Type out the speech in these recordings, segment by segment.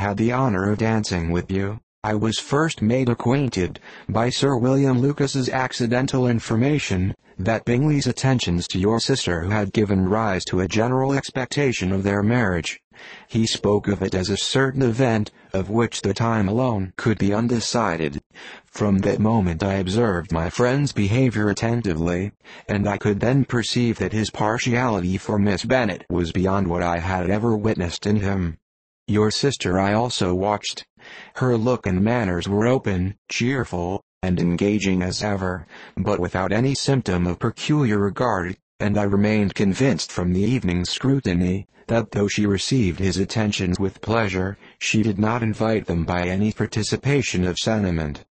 had the honor of dancing with you, I was first made acquainted, by Sir William Lucas's accidental information, that Bingley's attentions to your sister had given rise to a general expectation of their marriage. He spoke of it as a certain event, of which the time alone could be undecided. From that moment I observed my friend's behaviour attentively, and I could then perceive that his partiality for Miss Bennet was beyond what I had ever witnessed in him. Your sister I also watched. Her look and manners were open, cheerful, and engaging as ever, but without any symptom of peculiar regard, and I remained convinced from the evening's scrutiny, that though she received his attentions with pleasure, she did not invite them by any participation of sentiment.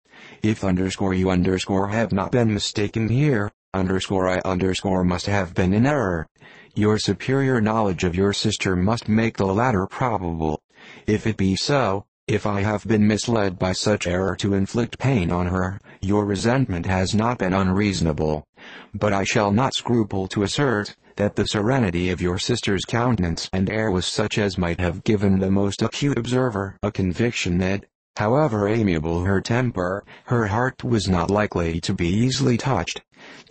If you have not been mistaken here, I must have been in error. Your superior knowledge of your sister must make the latter probable. If it be so, if I have been misled by such error to inflict pain on her, your resentment has not been unreasonable. But I shall not scruple to assert, that the serenity of your sister's countenance and air was such as might have given the most acute observer a conviction that, however amiable her temper, her heart was not likely to be easily touched.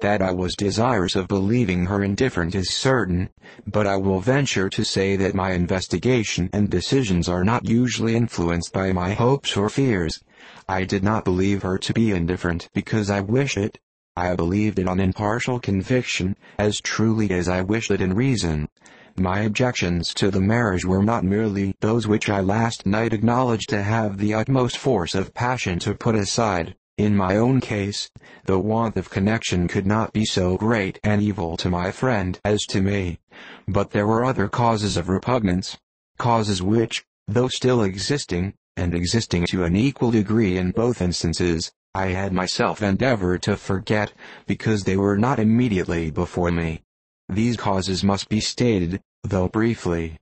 That I was desirous of believing her indifferent is certain, but I will venture to say that my investigation and decisions are not usually influenced by my hopes or fears. I did not believe her to be indifferent because I wish it. I believed it on impartial conviction, as truly as I wished it in reason. My objections to the marriage were not merely those which I last night acknowledged to have the utmost force of passion to put aside. In my own case, the want of connection could not be so great an evil to my friend as to me. But there were other causes of repugnance, causes which, though still existing, and existing to an equal degree in both instances, I had myself endeavored to forget, because they were not immediately before me. These causes must be stated, though briefly.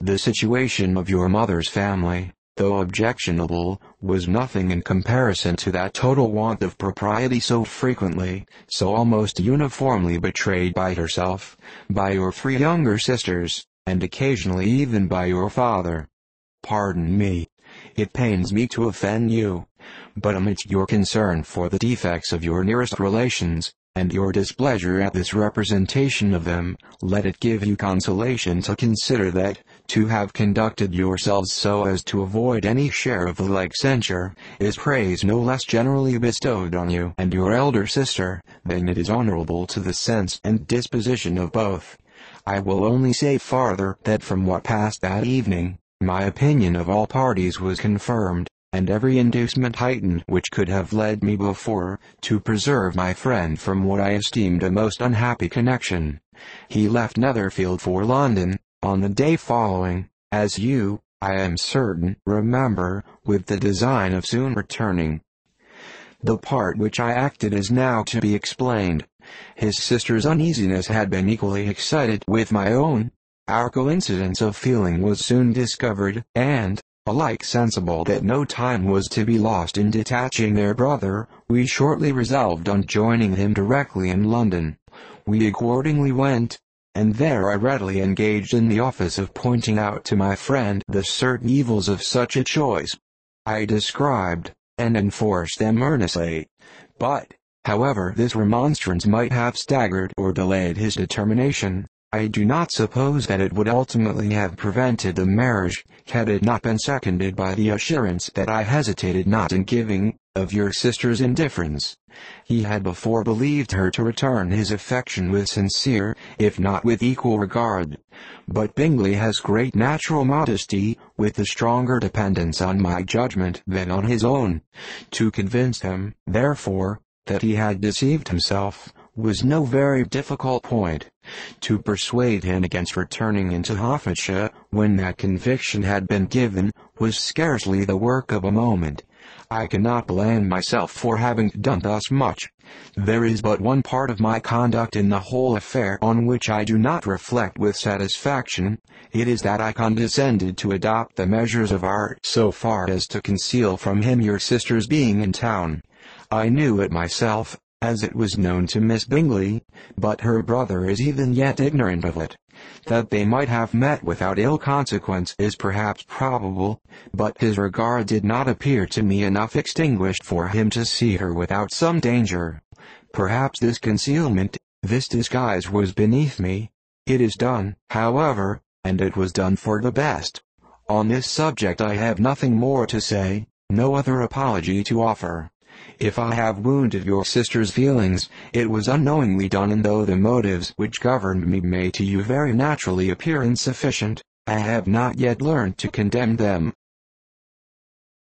The situation of your mother's family, though objectionable, was nothing in comparison to that total want of propriety so frequently, so almost uniformly betrayed by herself, by your 3 younger sisters, and occasionally even by your father. Pardon me. It pains me to offend you, but amidst your concern for the defects of your nearest relations, and your displeasure at this representation of them, let it give you consolation to consider that, to have conducted yourselves so as to avoid any share of the like censure, is praise no less generally bestowed on you and your elder sister, than it is honorable to the sense and disposition of both. I will only say farther that from what passed that evening, my opinion of all parties was confirmed, and every inducement heightened which could have led me before, to preserve my friend from what I esteemed a most unhappy connection. He left Netherfield for London, on the day following, as you, I am certain, remember, with the design of soon returning. The part which I acted is now to be explained. His sister's uneasiness had been equally excited with my own. Our coincidence of feeling was soon discovered, and, alike sensible that no time was to be lost in detaching their brother, we shortly resolved on joining him directly in London. We accordingly went, and there I readily engaged in the office of pointing out to my friend the certain evils of such a choice. I described, and enforced them earnestly. But, however this remonstrance might have staggered or delayed his determination, I do not suppose that it would ultimately have prevented the marriage, had it not been seconded by the assurance that I hesitated not in giving, of your sister's indifference. He had before believed her to return his affection with sincere, if not with equal regard. But Bingley has great natural modesty, with a stronger dependence on my judgment than on his own. To convince him, therefore, that he had deceived himself, was no very difficult point. To persuade him against returning into Hertfordshire, when that conviction had been given, was scarcely the work of a moment. I cannot blame myself for having done thus much. There is but one part of my conduct in the whole affair on which I do not reflect with satisfaction. It is that I condescended to adopt the measures of art so far as to conceal from him your sister's being in town. I knew it myself, as it was known to Miss Bingley, but her brother is even yet ignorant of it. That they might have met without ill consequence is perhaps probable, but his regard did not appear to me enough extinguished for him to see her without some danger. Perhaps this concealment, this disguise was beneath me. It is done, however, and it was done for the best. On this subject I have nothing more to say, no other apology to offer. If I have wounded your sister's feelings, it was unknowingly done, and though the motives which governed me may to you very naturally appear insufficient, I have not yet learned to condemn them.